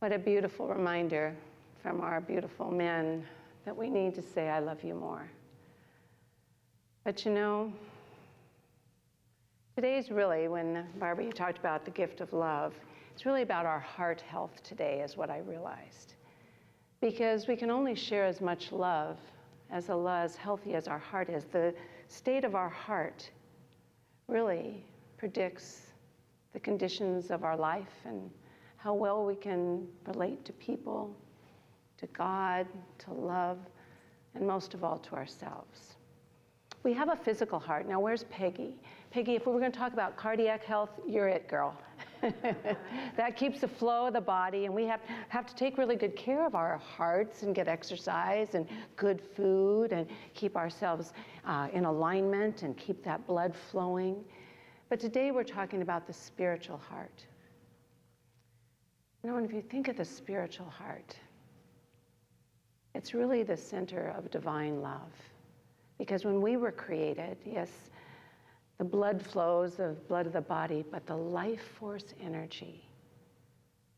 What a beautiful reminder from our beautiful men that we need to say, I love you more. But you know, today's really, when Barbara, you talked about the gift of love, it's really about our heart health today is what I realized. Because we can only share as much love as healthy as our heart is. The state of our heart really predicts the conditions of our life and how well we can relate to people, to God, to love, and most of all to ourselves. We have a physical heart. Now, where's Peggy? Peggy, if we were going to talk about cardiac health, you're it, girl. That keeps the flow of the body, and we have to take really good care of our hearts and get exercise and good food and keep ourselves in alignment and keep that blood flowing. But today we're talking about the spiritual heart. You know, and if you think of the spiritual heart, it's really the center of divine love. Because when we were created, yes, the blood flows, the blood of the body, but the life force energy,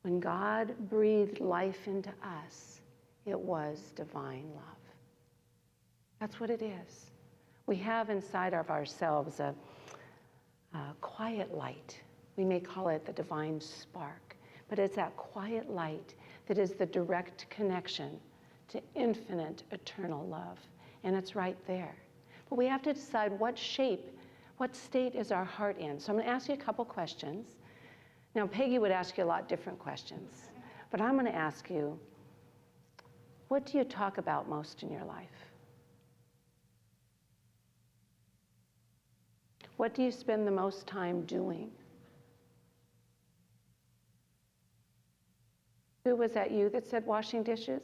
when God breathed life into us, it was divine love. That's what it is. We have inside of ourselves a quiet light. We may call it the divine spark, but it's that quiet light that is the direct connection to infinite eternal love. And it's right there. But we have to decide what state is our heart in. So I'm going to ask you a couple questions. Now, Peggy would ask you a lot different questions, but I'm going to ask you, what do you talk about most in your life? What do you spend the most time doing? Who was that you that said washing dishes?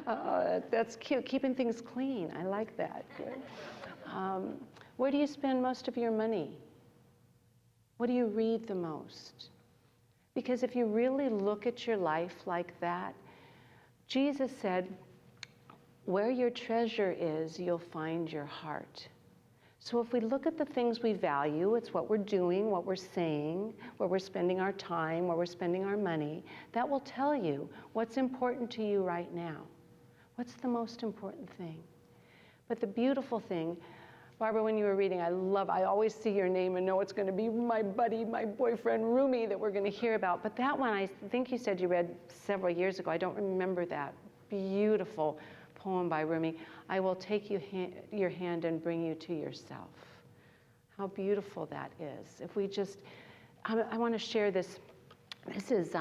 Oh, that's cute, keeping things clean. I like that. Good. Where do you spend most of your money? What do you read the most? Because if you really look at your life like that, Jesus said, where your treasure is, you'll find your heart. So if we look at the things we value, it's what we're doing, what we're saying, where we're spending our time, where we're spending our money, that will tell you what's important to you right now. What's the most important thing? But the beautiful thing, Barbara, when you were reading, I always see your name and know it's going to be my buddy, my boyfriend, Rumi, that we're going to hear about. But that one, I think you said you read several years ago. I don't remember that. Beautiful poem by Rumi. I will take your hand and bring you to yourself. How beautiful that is. If we just, I want to share this. This is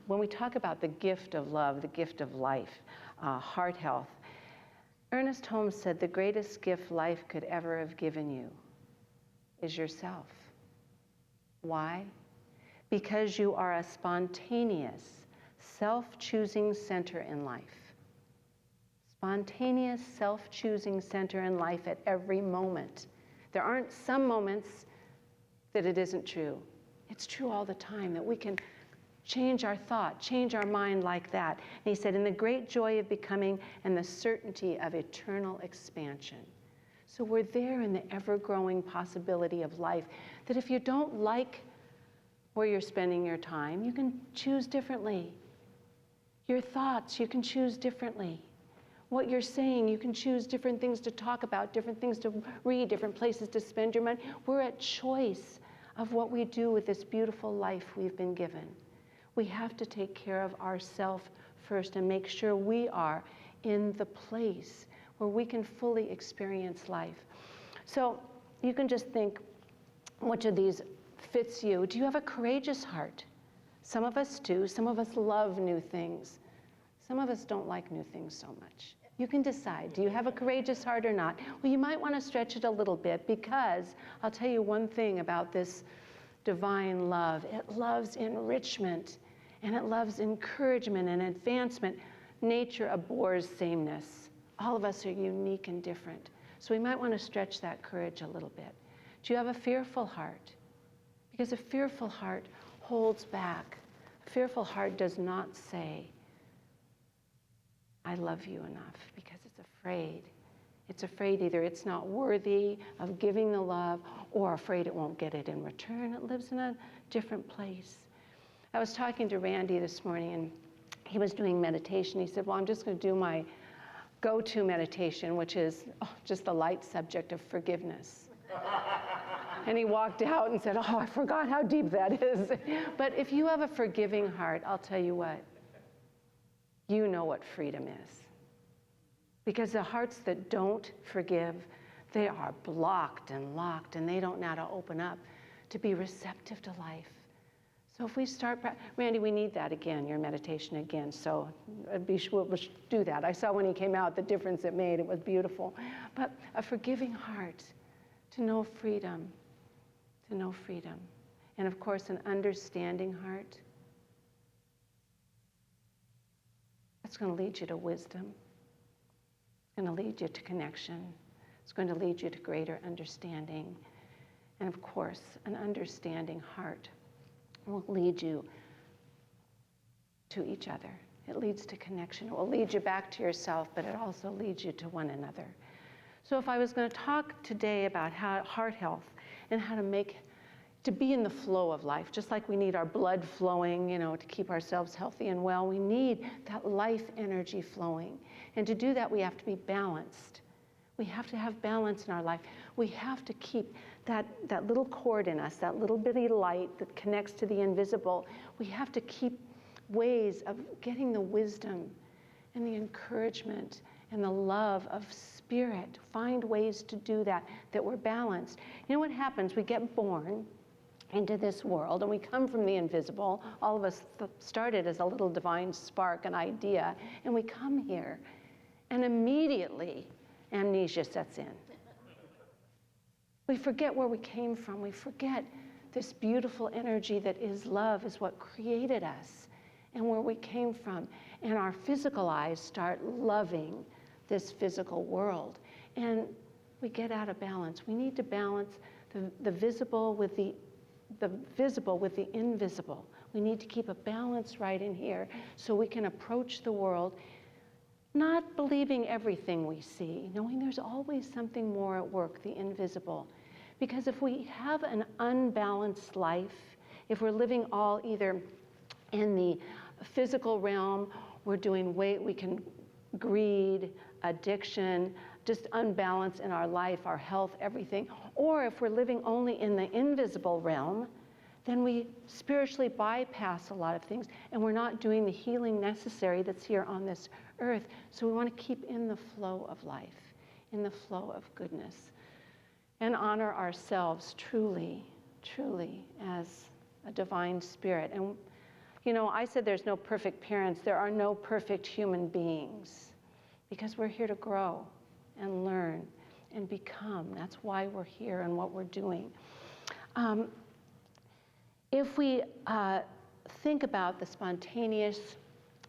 when we talk about the gift of love, the gift of life, heart health. Ernest Holmes said, the greatest gift life could ever have given you is yourself. Why? Because you are a spontaneous, self-choosing center in life. Spontaneous, self-choosing center in life at every moment. There aren't some moments that it isn't true. It's true all the time that we can change our thought, change our mind like that. And he said, in the great joy of becoming and the certainty of eternal expansion. So we're there in the ever-growing possibility of life that if you don't like where you're spending your time, you can choose differently. Your thoughts, you can choose differently. What you're saying, you can choose different things to talk about, different things to read, different places to spend your money. We're at choice of what we do with this beautiful life we've been given. We have to take care of ourselves first and make sure we are in the place where we can fully experience life. So you can just think, which of these fits you? Do you have a courageous heart? Some of us do. Some of us love new things. Some of us don't like new things so much. You can decide, do you have a courageous heart or not? Well, you might want to stretch it a little bit, because I'll tell you one thing about this divine love. It loves enrichment, and it loves encouragement and advancement. Nature abhors sameness. All of us are unique and different. So we might want to stretch that courage a little bit. Do you have a fearful heart? Because a fearful heart holds back. A fearful heart does not say, I love you enough, because it's afraid. It's afraid either it's not worthy of giving the love or afraid it won't get it in return. It lives in a different place. I was talking to Randy this morning, and he was doing meditation. He said, well, I'm just going to do my go-to meditation, which is just the light subject of forgiveness. And he walked out and said, I forgot how deep that is. But if you have a forgiving heart, I'll tell you what, you know what freedom is. Because the hearts that don't forgive, they are blocked and locked, and they don't know how to open up to be receptive to life. So if we start, Randy, we need that again, your meditation again. So we'll do that. I saw when he came out the difference it made. It was beautiful. But a forgiving heart, to know freedom, to know freedom. And of course, an understanding heart. That's going to lead you to wisdom. It's going to lead you to connection. It's going to lead you to greater understanding. And of course, an understanding heart will lead you to each other. It leads to connection. It will lead you back to yourself, but it also leads you to one another. So if I was going to talk today about heart health and how to be in the flow of life, just like we need our blood flowing, to keep ourselves healthy and well, we need that life energy flowing. And to do that, we have to be balanced. We have to have balance in our life. We have to keep that little cord in us, that little bitty light that connects to the invisible. We have to keep ways of getting the wisdom and the encouragement and the love of spirit. Find ways to do that we're balanced. You know what happens? We get born into this world, and we come from the invisible. All of us started as a little divine spark, an idea, and we come here, and immediately amnesia sets in. We forget where we came from. We forget this beautiful energy that is love, is what created us, and where we came from. And our physical eyes start loving this physical world, and we get out of balance. We need to balance the visible with the visible with the invisible. We need to keep a balance right in here so we can approach the world not believing everything we see, knowing there's always something more at work, the invisible. Because if we have an unbalanced life, if we're living all either in the physical realm, we're doing we can greed, addiction, just unbalance in our life, our health, everything. Or if we're living only in the invisible realm, then we spiritually bypass a lot of things, and we're not doing the healing necessary that's here on this earth. So we want to keep in the flow of life, in the flow of goodness, and honor ourselves truly, truly as a divine spirit. And I said there's no perfect parents. There are no perfect human beings, because we're here to grow and learn and become. That's why we're here and what we're doing. If we think about the spontaneous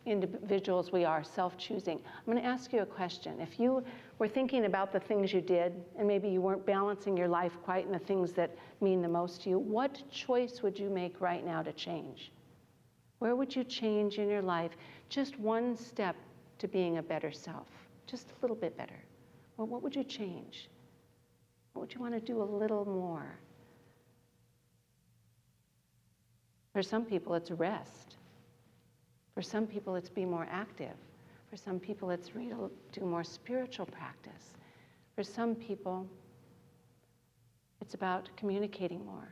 individuals we are, self-choosing, I'm going to ask you a question. If you were thinking about the things you did, and maybe you weren't balancing your life quite in the things that mean the most to you, what choice would you make right now to change? Where would you change in your life? Just one step to being a better self, just a little bit better. Well, what would you change? What would you want to do a little more? For some people, it's rest. For some people, it's be more active. For some people, it's do more spiritual practice. For some people, it's about communicating more.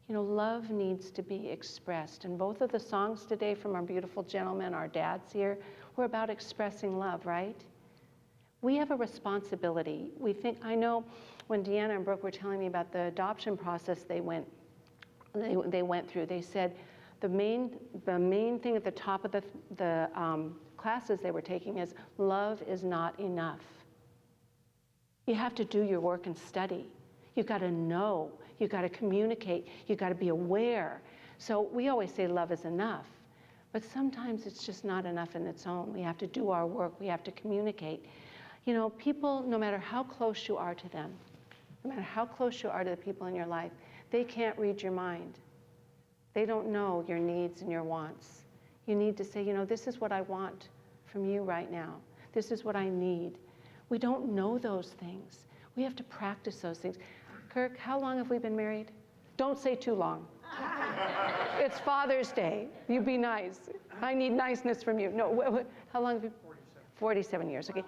Love needs to be expressed. And both of the songs today from our beautiful gentlemen, our dads here, were about expressing love, right? We have a responsibility. I know when Deanna and Brooke were telling me about the adoption process they went through, they said the main thing at the top of the classes they were taking is love is not enough. You have to do your work and study. You've got to know. You've got to communicate. You've got to be aware. So we always say love is enough, but sometimes it's just not enough in its own. We have to do our work. We have to communicate. People, no matter how close you are to them, no matter how close you are to the people in your life, they can't read your mind. They don't know your needs and your wants. You need to say, this is what I want from you right now. This is what I need. We don't know those things. We have to practice those things. Kirk, how long have we been married? Don't say too long. It's Father's Day. You be nice. I need niceness from you. No, how long have you? 47 years, okay.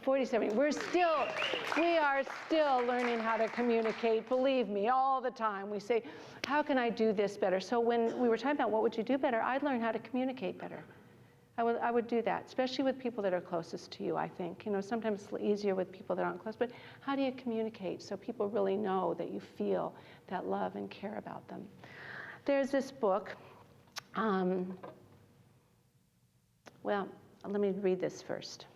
47. We are still learning how to communicate. Believe me, all the time. We say, how can I do this better? So when we were talking about what would you do better, I'd learn how to communicate better. I would do that, especially with people that are closest to you, I think. You know, sometimes it's easier with people that aren't close, but how do you communicate so people really know that you feel that love and care about them? There's this book. Well, let me read this first.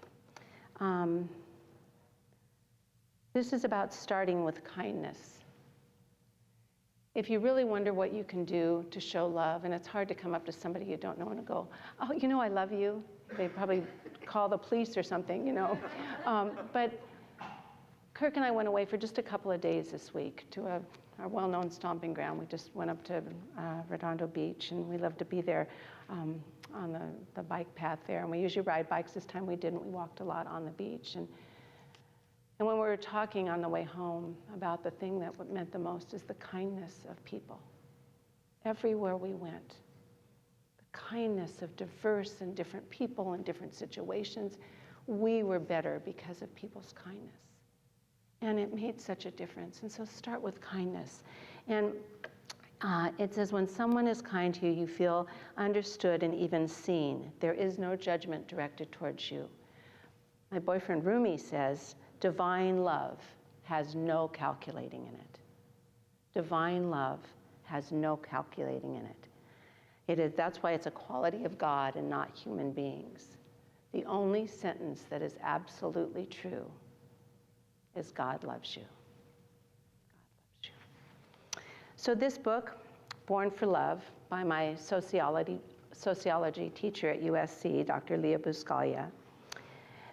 This is about starting with kindness. If you really wonder what you can do to show love, and it's hard to come up to somebody you don't know and go, oh, you know, I love you. They probably call the police or something, you know. But Kirk and I went away for just a couple of days this week to our well-known stomping ground. We just went up to Redondo Beach, and we love to be there on the bike path there. And we usually ride bikes. This time we didn't. We walked a lot on the beach. And when we were talking on the way home about the thing that meant the most is the kindness of people. Everywhere we went, the kindness of diverse and different people in different situations, we were better because of people's kindness. And it made such a difference. And so start with kindness. And it says, when someone is kind to you, you feel understood and even seen. There is no judgment directed towards you. My boyfriend Rumi says, divine love has no calculating in it. Divine love has no calculating in it. That's why it's a quality of God and not human beings. The only sentence that is absolutely true is God loves you. God loves you. So this book, Born for Love, by my sociology teacher at USC, Dr. Leah Buscaglia.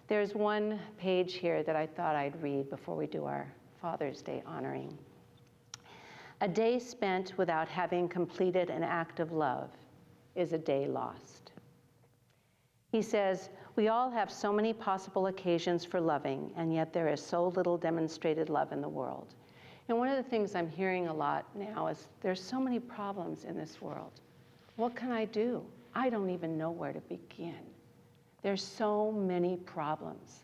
There's one page here that I thought I'd read before we do our Father's Day honoring. A day spent without having completed an act of love is a day lost. He says, we all have so many possible occasions for loving, and yet there is so little demonstrated love in the world. And one of the things I'm hearing a lot now is there's so many problems in this world. What can I do? I don't even know where to begin. There's so many problems.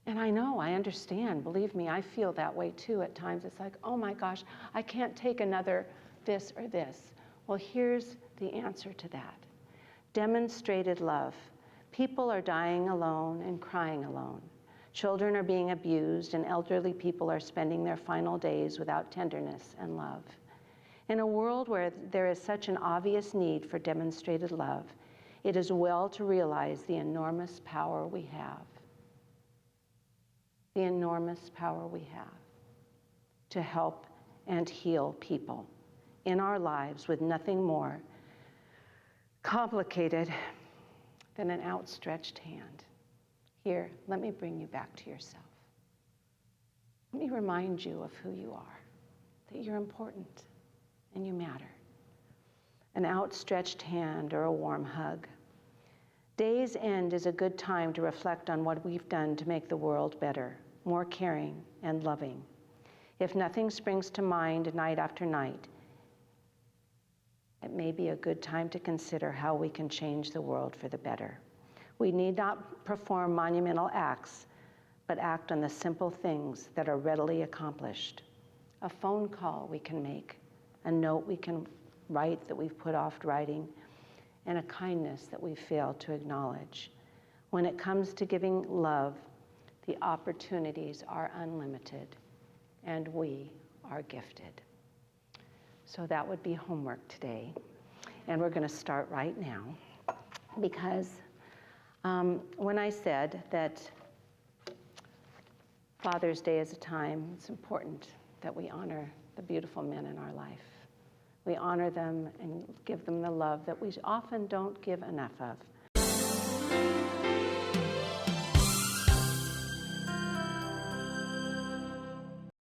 And I know, I understand. Believe me, I feel that way too at times. It's like, oh my gosh, I can't take another this or this. Well, here's the answer to that. Demonstrated love. People are dying alone and crying alone. Children are being abused, and elderly people are spending their final days without tenderness and love. In a world where there is such an obvious need for demonstrated love, it is well to realize the enormous power we have. The enormous power we have to help and heal people in our lives with nothing more complicated than an outstretched hand. Here, let me bring you back to yourself. Let me remind you of who you are, that you're important and you matter. An outstretched hand or a warm hug. Day's end is a good time to reflect on what we've done to make the world better, more caring and loving. If nothing springs to mind night after night, it may be a good time to consider how we can change the world for the better. We need not perform monumental acts, but act on the simple things that are readily accomplished. A phone call we can make, a note we can write that we've put off writing, and a kindness that we failed to acknowledge. When it comes to giving love, the opportunities are unlimited, and we are gifted. So that would be homework today. And we're going to start right now, because when I said that Father's Day is a time, it's important that we honor the beautiful men in our life. We honor them and give them the love that we often don't give enough of.